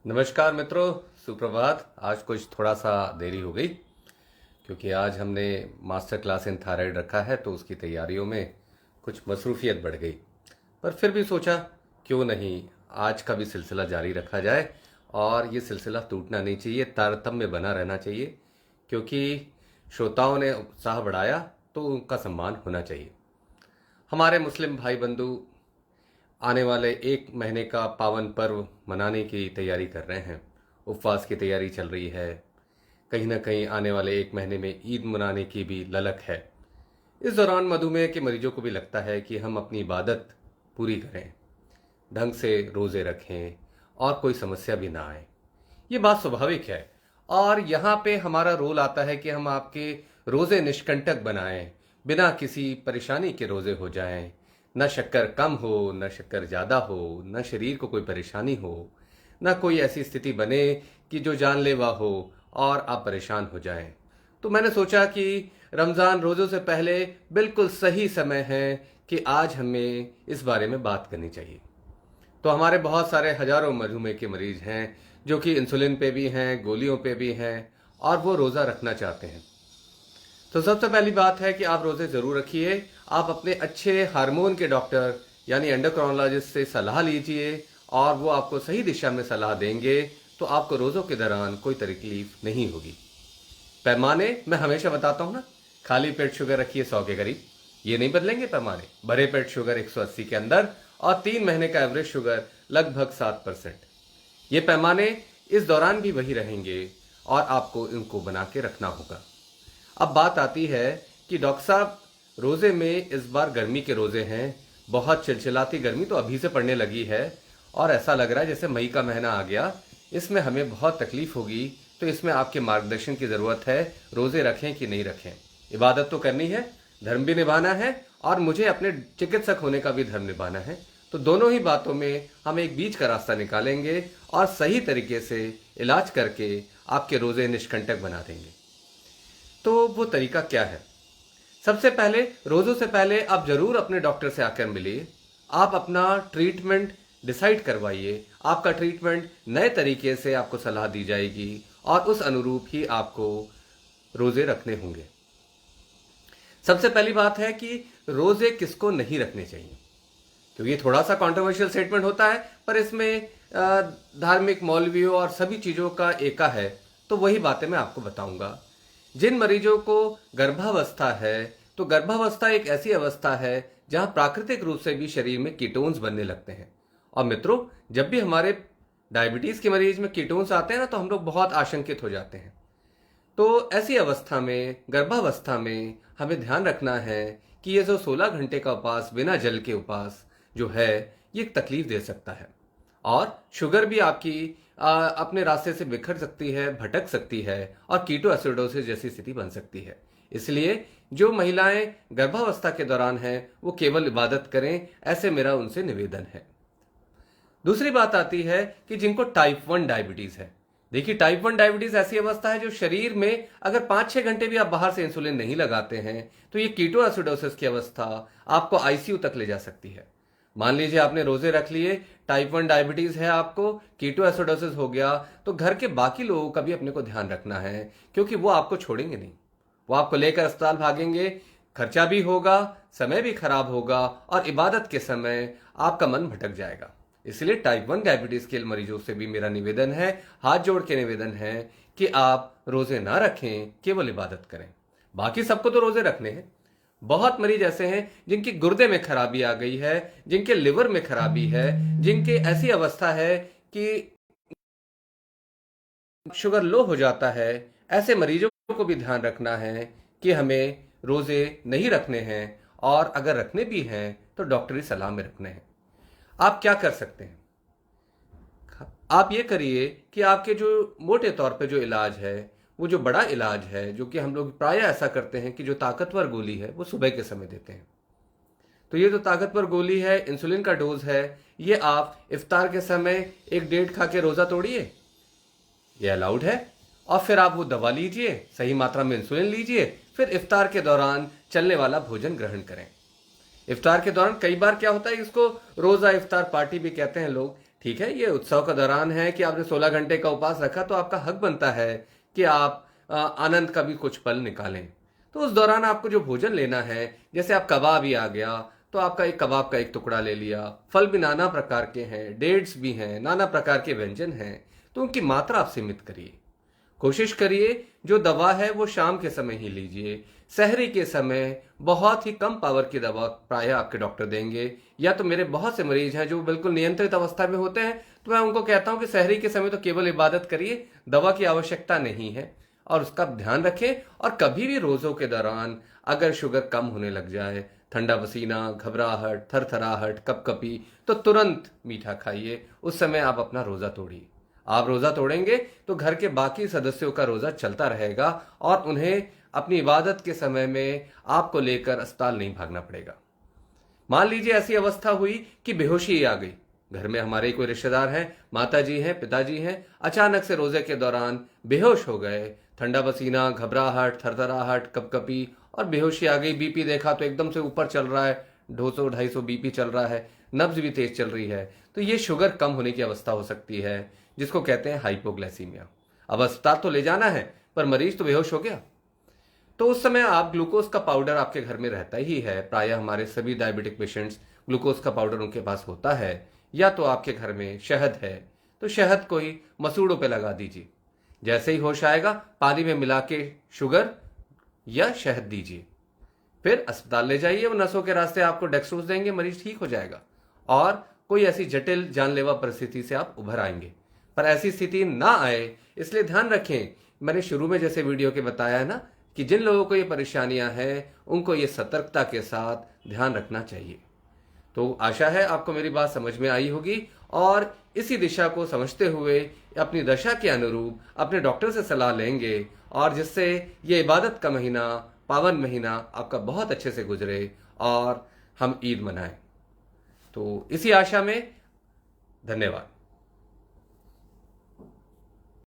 नमस्कार मित्रों, सुप्रभात। आज कुछ थोड़ा सा देरी हो गई क्योंकि आज हमने मास्टर क्लास इन थायराइड रखा है, तो उसकी तैयारियों में कुछ मसरूफियत बढ़ गई। पर फिर भी सोचा क्यों नहीं आज का भी सिलसिला जारी रखा जाए, और ये सिलसिला टूटना नहीं चाहिए, तारतम्य बना रहना चाहिए। क्योंकि श्रोताओं ने उत्साह बढ़ाया तो उनका सम्मान होना चाहिए। हमारे मुस्लिम भाई बंधु आने वाले एक महीने का पावन पर्व मनाने की तैयारी कर रहे हैं। उपवास की तैयारी चल रही है। कहीं ना कहीं आने वाले एक महीने में ईद मनाने की भी ललक है। इस दौरान मधुमेह के मरीजों को भी लगता है कि हम अपनी इबादत पूरी करें, ढंग से रोज़े रखें और कोई समस्या भी ना आए। ये बात स्वाभाविक है, और यहाँ पे हमारा रोल आता है कि हम आपके रोज़े निष्कंटक बनाएं, बिना किसी परेशानी के रोज़े हो जाएं। न शक्कर कम हो, न शक्कर ज़्यादा हो, न शरीर को कोई परेशानी हो, न कोई ऐसी स्थिति बने कि जो जानलेवा हो और आप परेशान हो जाएं। तो मैंने सोचा कि रमज़ान रोज़ों से पहले बिल्कुल सही समय है कि आज हमें इस बारे में बात करनी चाहिए। तो हमारे बहुत सारे हजारों मधुमेह के मरीज हैं जो कि इंसुलिन पे भी हैं, गोलियों पे भी हैं, और वो रोज़ा रखना चाहते हैं। तो सबसे पहली बात है कि आप रोज़े ज़रूर रखिए। आप अपने अच्छे हार्मोन के डॉक्टर यानी एंडोक्रोनोलॉजिस्ट से सलाह लीजिए, और वो आपको सही दिशा में सलाह देंगे, तो आपको रोज़ों के दौरान कोई तकलीफ नहीं होगी। पैमाने मैं हमेशा बताता हूँ ना, खाली पेट शुगर रखिए 100 के करीब, ये नहीं बदलेंगे पैमाने। भरे पेट शुगर 180 के अंदर, और 3 महीने का एवरेज शुगर लगभग 7%। ये पैमाने इस दौरान भी वही रहेंगे, और आपको इनको बना के रखना होगा। अब बात आती है कि डॉक्टर साहब, रोज़े में इस बार गर्मी के रोज़े हैं, बहुत चिलचिलाती गर्मी तो अभी से पड़ने लगी है, और ऐसा लग रहा है जैसे मई का महीना आ गया, इसमें हमें बहुत तकलीफ होगी। तो इसमें आपके मार्गदर्शन की ज़रूरत है। रोज़े रखें कि नहीं रखें, इबादत तो करनी है, धर्म भी निभाना है, और मुझे अपने चिकित्सक होने का भी धर्म निभाना है। तो दोनों ही बातों में हम एक बीच का रास्ता निकालेंगे, और सही तरीके से इलाज करके आपके रोज़े निष्कंटक बना देंगे। तो वो तरीका क्या है? सबसे पहले, रोज़ों से पहले आप ज़रूर अपने डॉक्टर से आकर मिलिए। आप अपना ट्रीटमेंट डिसाइड करवाइए। आपका ट्रीटमेंट नए तरीके से आपको सलाह दी जाएगी, और उस अनुरूप ही आपको रोज़े रखने होंगे। सबसे पहली बात है कि रोज़े किसको नहीं रखने चाहिए, क्योंकि थोड़ा सा कंट्रोवर्शियल स्टेटमेंट होता है, पर इसमें धार्मिक, मौलवियों और सभी चीज़ों का एका है। तो वही बातें मैं आपको बताऊंगा। जिन मरीजों को गर्भावस्था है, तो गर्भावस्था एक ऐसी अवस्था है जहां प्राकृतिक रूप से भी शरीर में कीटोन्स बनने लगते हैं। और मित्रों, जब भी हमारे डायबिटीज के मरीज में कीटोन्स आते हैं ना, तो हम लोग बहुत आशंकित हो जाते हैं। तो ऐसी अवस्था में, गर्भावस्था में, हमें ध्यान रखना है कि ये जो 16 घंटे का उपवास, बिना जल के उपवास जो है, ये एक तकलीफ दे सकता है। और शुगर भी आपकी अपने रास्ते से बिखर सकती है, भटक सकती है, और कीटो एसिडोसिस जैसी स्थिति बन सकती है। इसलिए जो महिलाएं गर्भावस्था के दौरान हैं, वो केवल इबादत करें, ऐसे मेरा उनसे निवेदन है। दूसरी बात आती है कि जिनको टाइप 1 डायबिटीज है। देखिए, टाइप 1 डायबिटीज ऐसी अवस्था है जो शरीर में अगर 5-6 घंटे भी आप बाहर से इंसुलिन नहीं लगाते हैं, तो ये कीटो एसिडोसिस की अवस्था आपको आईसीयू तक ले जा सकती है। मान लीजिए आपने रोजे रख लिए, टाइप 1 डायबिटीज है, आपको कीटो एसिडोसिस हो गया, तो घर के बाकी लोगों का भी अपने को ध्यान रखना है, क्योंकि वो आपको छोड़ेंगे नहीं। वो आपको लेकर अस्पताल भागेंगे, खर्चा भी होगा, समय भी खराब होगा, और इबादत के समय आपका मन भटक जाएगा। इसलिए टाइप 1 डायबिटीज के मरीजों से भी मेरा निवेदन है, हाथ जोड़ के निवेदन है कि आप रोजे ना रखें, केवल इबादत करें। बाकी सबको तो रोजे रखने हैं। बहुत मरीज ऐसे हैं जिनकी गुर्दे में खराबी आ गई है, जिनके लिवर में खराबी है, जिनके ऐसी अवस्था है कि शुगर लो हो जाता है। ऐसे मरीजों को भी ध्यान रखना है कि हमें रोजे नहीं रखने हैं, और अगर रखने भी हैं तो डॉक्टरी सलाह में रखने हैं। आप क्या कर सकते हैं? आप ये करिए कि आपके जो मोटे तौर पे जो इलाज है, वो जो बड़ा इलाज है, जो कि हम लोग प्राय ऐसा करते हैं कि जो ताकतवर गोली है वो सुबह के समय देते हैं। तो ये जो ताकतवर गोली है, इंसुलिन का डोज है, ये आप इफ्तार के समय 1-1.5 खा के रोजा तोड़िए, ये अलाउड है। और फिर आप वो दवा लीजिए, सही मात्रा में इंसुलिन लीजिए, फिर इफ्तार के दौरान चलने वाला भोजन ग्रहण करें। इफ्तार के दौरान कई बार क्या होता है, इसको रोजा इफ्तार पार्टी भी कहते हैं लोग। ठीक है, ये उत्सव का दौरान है कि आपने 16 घंटे का उपवास रखा, तो आपका हक बनता है कि आप आनंद का भी कुछ पल निकालें। तो उस दौरान आपको जो भोजन लेना है, जैसे आप कबाब ही आ गया तो आपका एक कबाब का एक टुकड़ा ले लिया, फल भी नाना प्रकार के हैं, डेट्स भी हैं, नाना प्रकार के व्यंजन हैं, तो उनकी मात्रा आप सीमित करिए। कोशिश करिए जो दवा है वो शाम के समय ही लीजिए। सहरी के समय बहुत ही कम पावर की दवा प्रायः आपके डॉक्टर देंगे, या तो मेरे बहुत से मरीज हैं जो बिल्कुल नियंत्रित अवस्था में होते हैं, तो मैं उनको कहता हूं कि सहरी के समय तो केवल इबादत करिए, दवा की आवश्यकता नहीं है। और उसका ध्यान रखें। और कभी भी रोजों के दौरान अगर शुगर कम होने लग जाए, ठंडा पसीना, घबराहट, थरथराहट, कपकपी, तो तुरंत मीठा खाइए। उस समय आप अपना रोजा तोड़िए। आप रोजा तोड़ेंगे तो घर के बाकी सदस्यों का रोजा चलता रहेगा और उन्हें अपनी इबादत के समय में आपको लेकर अस्पताल नहीं भागना पड़ेगा। मान लीजिए ऐसी अवस्था हुई कि बेहोशी आ गई, घर में हमारे कोई रिश्तेदार हैं, माता जी हैं, पिताजी हैं, अचानक से रोजे के दौरान बेहोश हो गए, ठंडा पसीना, घबराहट, थरथराहट, कपकपी और बेहोशी आ गई, बीपी देखा तो एकदम से ऊपर चल रहा है, 200-250 बीपी चल रहा है, नब्ज भी तेज चल रही है, तो ये शुगर कम होने की अवस्था हो सकती है, जिसको कहते हैं हाइपोग्लाइसीमिया। अब अस्पताल तो ले जाना है पर मरीज तो बेहोश हो गया, तो उस समय आप ग्लूकोज का पाउडर आपके घर में रहता ही है, प्रायः हमारे सभी डायबिटिक पेशेंट्स ग्लूकोज का पाउडर उनके पास होता है, या तो आपके घर में शहद है तो शहद कोई मसूड़ों पे लगा दीजिए। जैसे ही होश आएगा पानी में मिला के शुगर या शहद दीजिए, फिर अस्पताल ले जाइए, वो नसों के रास्ते आपको डेक्सट्रोज देंगे, मरीज ठीक हो जाएगा और कोई ऐसी जटिल जानलेवा परिस्थिति से आप उभर आएंगे। पर ऐसी स्थिति ना आए इसलिए ध्यान रखें, मैंने शुरू में जैसे वीडियो के बताया है ना कि जिन लोगों को ये परेशानियां हैं उनको ये सतर्कता के साथ ध्यान रखना चाहिए। तो आशा है आपको मेरी बात समझ में आई होगी और इसी दिशा को समझते हुए अपनी दशा के अनुरूप अपने डॉक्टर से सलाह लेंगे, और जिससे ये इबादत का महीना, पावन महीना आपका बहुत अच्छे से गुजरे और हम ईद मनाएं। तो इसी आशा में धन्यवाद।